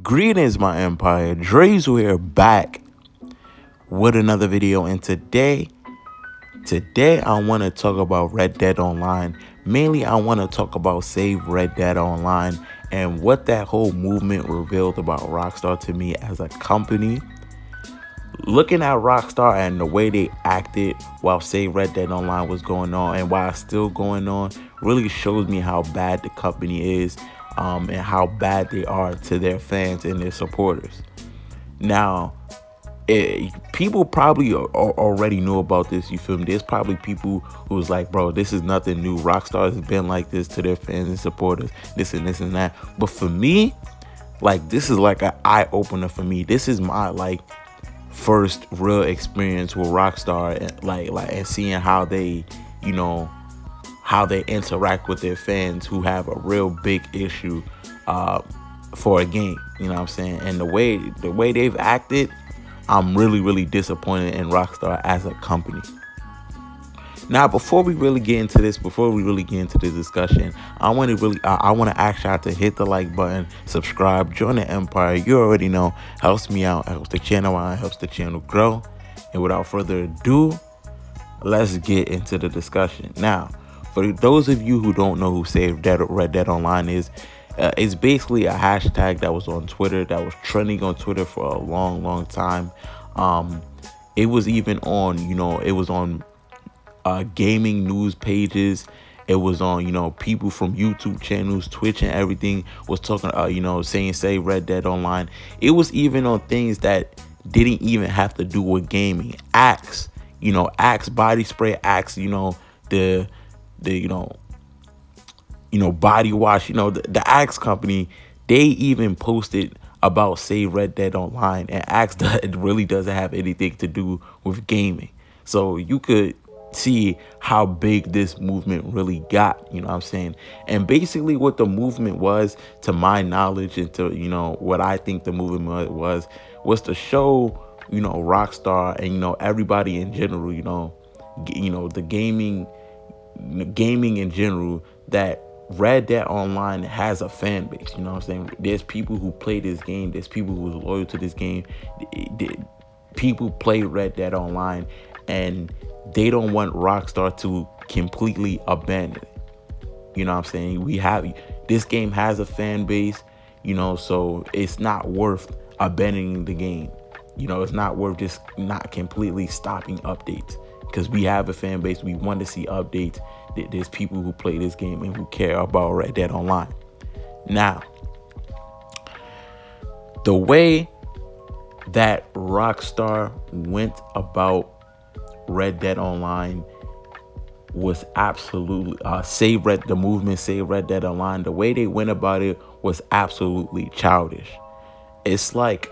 Greetings, my empire. Dre's here back with another video, and today I want to talk about Red Dead Online. Mainly, I want to talk about Save Red Dead Online and what that whole movement revealed about Rockstar to me as a company. Looking at Rockstar and the way they acted while Save Red Dead Online was going on and while it's still going on really shows me how bad the company is, and how bad they are to their fans and their supporters. Now, people probably already know about this. You feel me? There's probably people who was like, bro, this is nothing new. Rockstar has been like this to their fans and supporters, this and this and that. But for me, like, this is like an eye opener for me. This is my first real experience with Rockstar, and seeing how they, how they interact with their fans who have a real big issue for a game. You know what I'm saying? And the way they've acted, I'm really disappointed in Rockstar as a company. Now, before we really get into this discussion, I want to ask y'all to hit the like button, subscribe, join the empire. You already know, helps me out, helps the channel out, helps the channel grow. And without further ado, let's get into the discussion. Now, for those of you who don't know who Save Red Dead Online is, it's basically a hashtag that was on Twitter, that was trending on Twitter for a long time. It was even on, it was on gaming news pages. It was on, people from YouTube channels, Twitch and everything was talking, saying Save Red Dead Online. It was even on things that didn't even have to do with gaming. Axe, Axe body spray, Axe, the body wash, the Axe company, they even posted about Save Red Dead Online, and Axe it really doesn't have anything to do with gaming. So you could see how big this movement really got, you know what I'm saying? And basically what the movement was, to my knowledge, and to, what I think the movement was to show, Rockstar and, everybody in general, the gaming in general, that Red Dead Online has a fan base. You know what I'm saying? There's people who play this game. There's people who's loyal to this game. People play Red Dead Online, and they don't want Rockstar to completely abandon it. You know what I'm saying? This game has a fan base, so it's not worth abandoning the game. It's not worth just not completely stopping updates, because we have a fan base. We want to see updates. There's people who play this game and who care about Red Dead Online. Now, the way that Rockstar went about Red Dead Online was absolutely the movement Save Red Dead Online. The way they went about it was absolutely childish. It's like,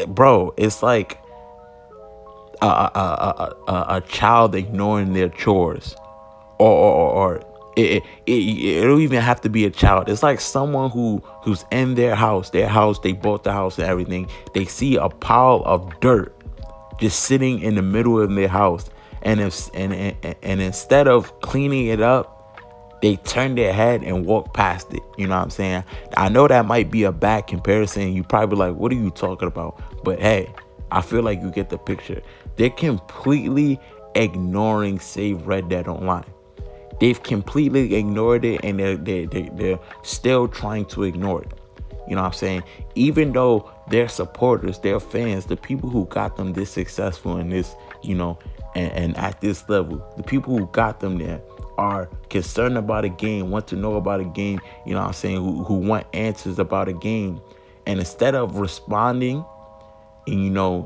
bro, it's like a child ignoring their chores, or it don't even have to be a child. It's like someone who's in their house, they bought the house and everything. They see a pile of dirt just sitting in the middle of their house, and instead of cleaning it up, they turn their head and walk past it. You know what I'm saying? I know that might be a bad comparison. You probably like, what are you talking about? But hey, I feel like you get the picture. They're completely ignoring Save Red Dead Online. They've completely ignored it, and they're still trying to ignore it. You know what I'm saying? Even though their supporters, their fans, the people who got them this successful in this, and at this level, the people who got them there are concerned about a game, want to know about a game, you know what I'm saying, who want answers about a game. And instead of responding and,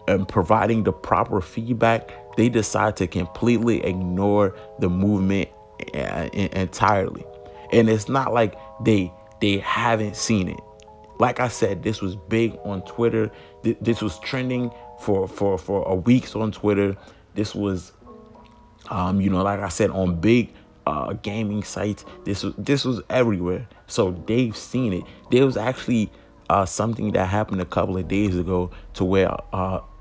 and providing the proper feedback, they decide to completely ignore the movement entirely. And it's not like they haven't seen it. Like I said, this was big on Twitter. This was trending for a weeks on Twitter. This was, like I said, on big gaming sites. This was everywhere. So they've seen it. There was actually something that happened a couple of days ago to where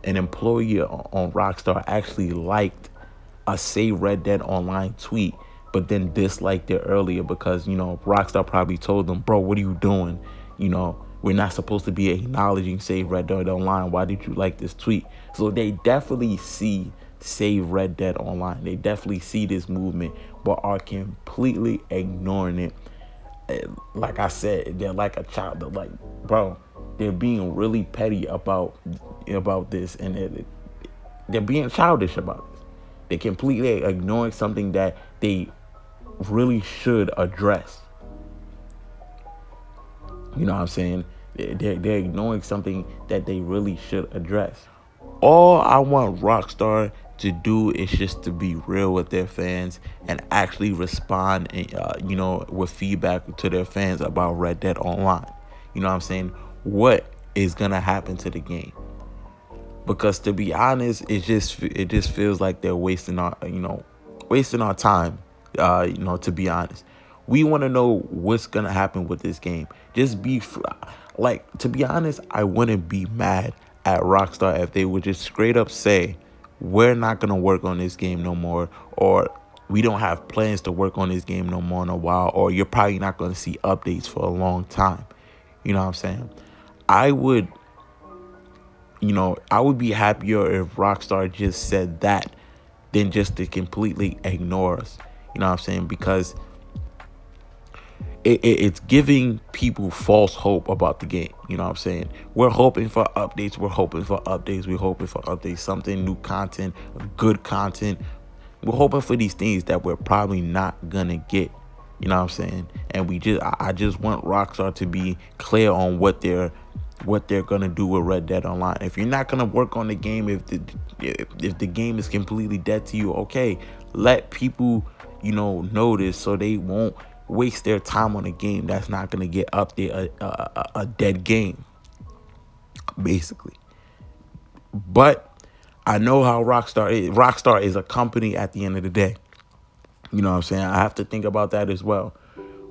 an employee on Rockstar actually liked a Save Red Dead Online tweet but then disliked it earlier because, Rockstar probably told them, bro, what are you doing? We're not supposed to be acknowledging Save Red Dead Online. Why did you like this tweet? So they definitely see Save Red Dead Online. They definitely see this movement, but are completely ignoring it. Like I said, they're like a child. They're like, bro, they're being really petty about this, and they're being childish about this. They're completely ignoring something that they really should address. You know what I'm saying? They're ignoring something that they really should address. All I want Rockstar to do is just to be real with their fans and actually respond, and, with feedback to their fans about Red Dead Online. You know what I'm saying? What is gonna happen to the game? Because to be honest, it just feels like they're wasting our time. To be honest, we want to know what's gonna happen with this game. Just to be honest, I wouldn't be mad at Rockstar if they would just straight up say, we're not gonna work on this game no more, or we don't have plans to work on this game no more in a while, or you're probably not gonna see updates for a long time. You know what I'm saying? I would I would be happier if Rockstar just said that than just to completely ignore us. You know what I'm saying? Because it's giving people false hope about the game. You know what I'm saying? We're hoping for updates. We're hoping for updates. We're hoping for updates. Something new content, good content. We're hoping for these things that we're probably not gonna get. You know what I'm saying? And I just want Rockstar to be clear on what they're gonna do with Red Dead Online. If you're not gonna work on the game, if the game is completely dead to you, okay, let people know this so they won't waste their time on a game that's not gonna get updated, a dead game, basically. But I know how Rockstar is. Rockstar is a company at the end of the day. You know what I'm saying? I have to think about that as well.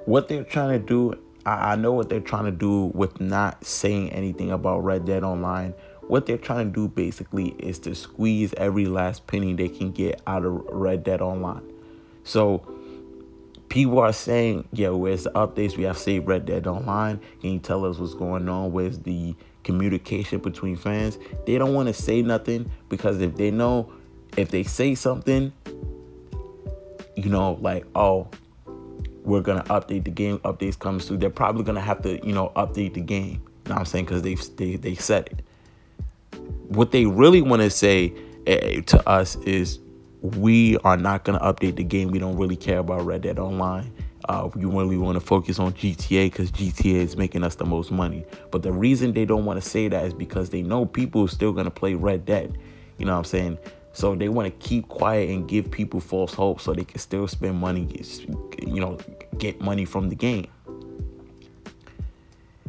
What they're trying to do, I know what they're trying to do with not saying anything about Red Dead Online. What they're trying to do basically is to squeeze every last penny they can get out of Red Dead Online. So people are saying, yeah, where's the updates? We have saved Red Dead Online. Can you tell us what's going on? Where's the communication between fans? They don't want to say nothing because if they say something, like, oh, we're going to update the game, updates comes through, they're probably going to have to, update the game. You know what I'm saying? Because they said it. What they really want to say to us is, we are not going to update the game. We don't really care about Red Dead Online. We really want to focus on GTA because GTA is making us the most money. But the reason they don't want to say that is because they know people are still going to play Red Dead. You know what I'm saying? So they want to keep quiet and give people false hope so they can still spend money, get money from the game.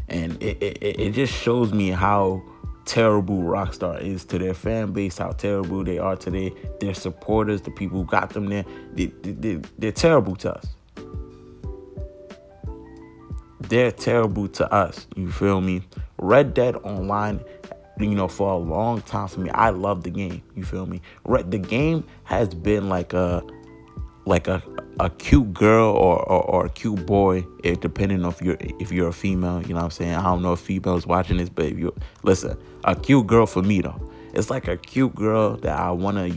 And it just shows me how terrible Rockstar is to their fan base, how terrible they are to their supporters, the people who got them there. They're terrible to us. They're terrible to us. You feel me? Red Dead Online, for a long time for me, I love the game. You feel me? The game has been like a cute girl or a cute boy, depending on if you're a female. You know what I'm saying? I don't know if females watching this, but if you listen, a cute girl for me though. It's like a cute girl that I wanna,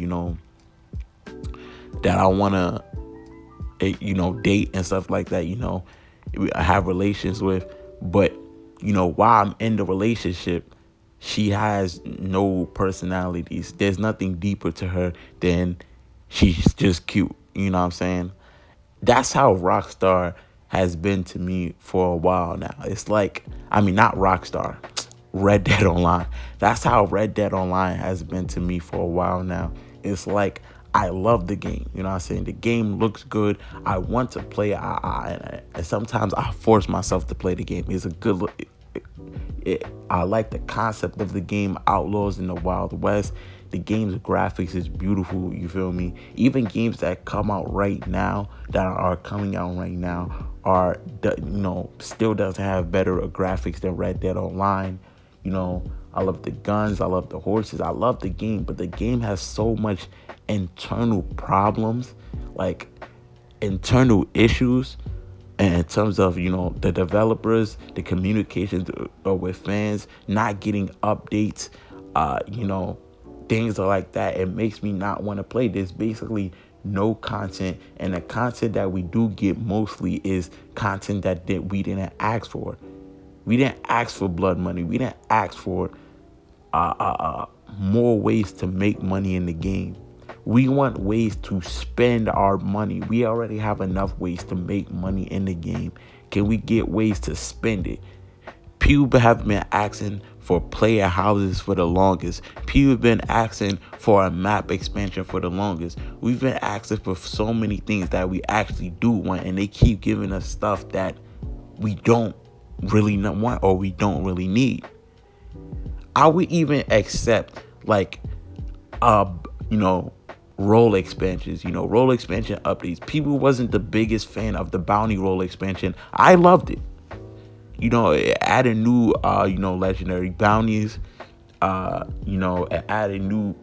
date and stuff like that. Have relations with. But while I'm in the relationship, she has no personalities. There's nothing deeper to her than she's just cute. You know what I'm saying? That's how Rockstar has been to me for a while now. It's like, not Rockstar, Red Dead Online. That's how Red Dead Online has been to me for a while now. It's like, I love the game. You know what I'm saying? The game looks good. I want to play. And sometimes I force myself to play the game. It's a good look. I like the concept of the game, Outlaws in the Wild West. The game's graphics is beautiful, you feel me? Even games that come out right now, that are coming out right now, still doesn't have better graphics than Red Dead Online. I love the guns, I love the horses, I love the game, but the game has so much internal problems. Like, internal issues, and in terms of the developers, the communications with fans, not getting updates, things are like that. It makes me not want to play. There's basically no content, and the content that we do get mostly is content that we didn't ask for. We didn't ask for blood money. We didn't ask for more ways to make money in the game. We want ways to spend our money. We already have enough ways to make money in the game. Can we get ways to spend it? People have been asking for player houses for the longest. People have been asking for a map expansion for the longest. We've been asking for so many things that we actually do want, and they keep giving us stuff that we don't really not want or we don't really need. I would even accept like you know role expansions, role expansion updates. People wasn't the biggest fan of the bounty role expansion. I loved it. It added new legendary bounties, it added new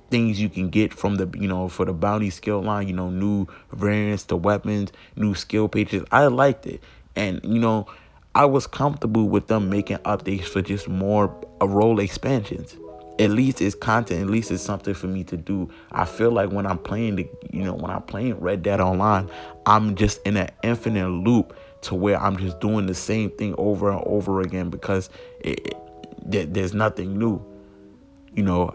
things you can get from the for the bounty skill line, new variants to weapons, new skill pages. I liked it. And I was comfortable with them making updates for just more role expansions. At least it's content. At least it's something for me to do. I feel like when I'm playing when I'm playing Red Dead Online, I'm just in an infinite loop to where I'm just doing the same thing over and over again because there's nothing new.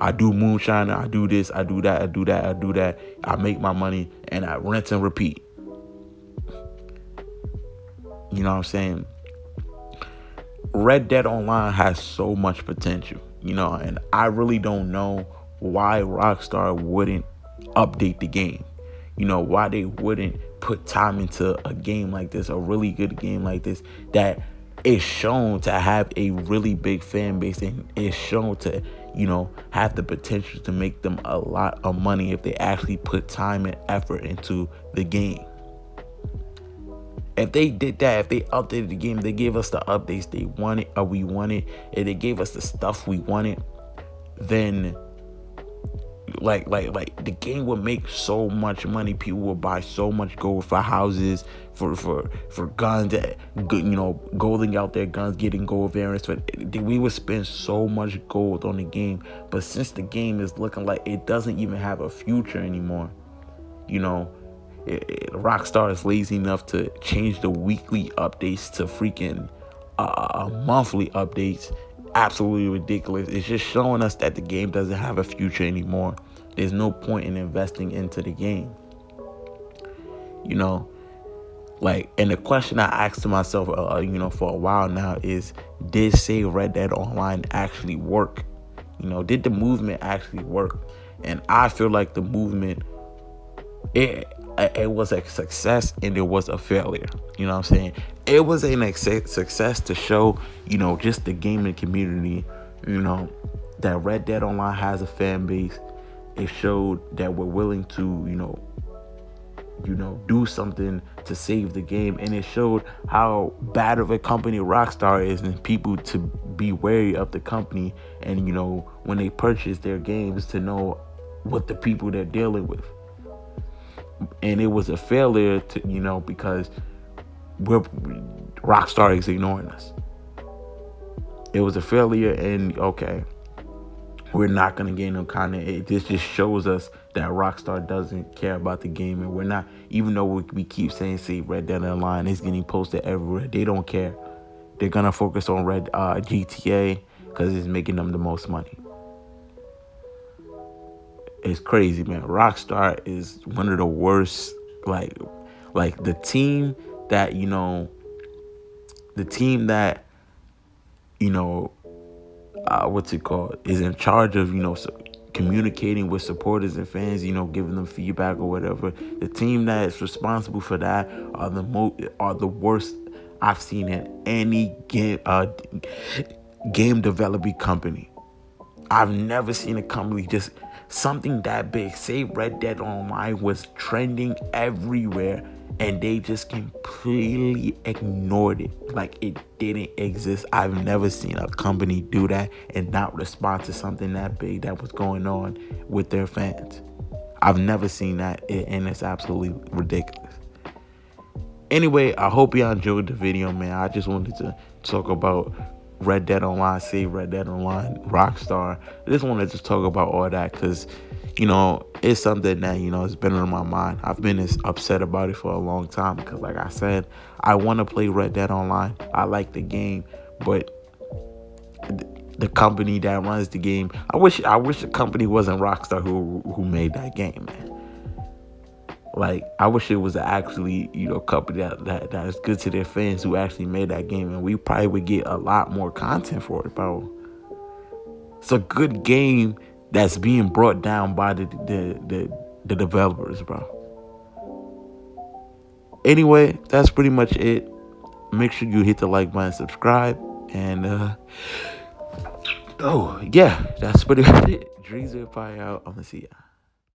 I do moonshine, I do this, I do that, I do that, I do that. I make my money and I rinse and repeat. You know what I'm saying? Red Dead Online has so much potential, and I really don't know why Rockstar wouldn't update the game. Why they wouldn't put time into a game like this, a really good game like this, that is shown to have a really big fan base and is shown to, have the potential to make them a lot of money if they actually put time and effort into the game. If they did that, if they updated the game, they gave us the updates they wanted, or we wanted, if they gave us the stuff we wanted, then like the game would make so much money. People would buy so much gold for houses, for guns, golding out their guns, getting gold variants. We would spend so much gold on the game. But since the game is looking like it doesn't even have a future anymore, Rockstar is lazy enough to change the weekly updates to freaking monthly updates. Absolutely ridiculous. It's just showing us that the game doesn't have a future anymore. There's no point in investing into the game. And the question I asked to myself, for a while now is, did Save Red Dead Online actually work? Did the movement actually work? And I feel like the movement, it was a success and it was a failure. You know what I'm saying? It was a success to show, just the gaming community, that Red Dead Online has a fan base. It showed that we're willing to, do something to save the game. And it showed how bad of a company Rockstar is and people to be wary of the company. And, when they purchase their games, to know what the people they're dealing with. And it was a failure to, because Rockstar is ignoring us. It was a failure, and okay, we're not going to gain no content. This just shows us that Rockstar doesn't care about the game, and we're not, even though we keep saying, see, Red Dead Online is getting posted everywhere, they don't care. They're going to focus on GTA because it's making them the most money. It's crazy, man. Rockstar is one of the worst, like the team that, what's it called, is in charge of, communicating with supporters and fans, giving them feedback or whatever. The team that is responsible for that are the worst I've seen in any game developing company. I've never seen a company just something that big. Say Red Dead Online was trending everywhere and they just completely ignored it like it didn't exist. I've never seen a company do that and not respond to something that big that was going on with their fans. I've never seen that, and it's absolutely ridiculous. Anyway, I hope y'all enjoyed the video, man. I just wanted to talk about Red Dead Online, Save Red Dead Online, Rockstar. I just wanted to talk about all that because, it's something that, has been on my mind. I've been as upset about it for a long time because, like I said, I want to play Red Dead Online. I like the game, but the company that runs the game, I wish the company wasn't Rockstar who made that game, man. Like, I wish it was actually, company that is good to their fans who actually made that game, and we probably would get a lot more content for it, bro. It's a good game that's being brought down by the developers, bro. Anyway, that's pretty much it. Make sure you hit the like button, subscribe, and oh yeah, that's pretty much it. Dreams are out. I'm gonna see ya.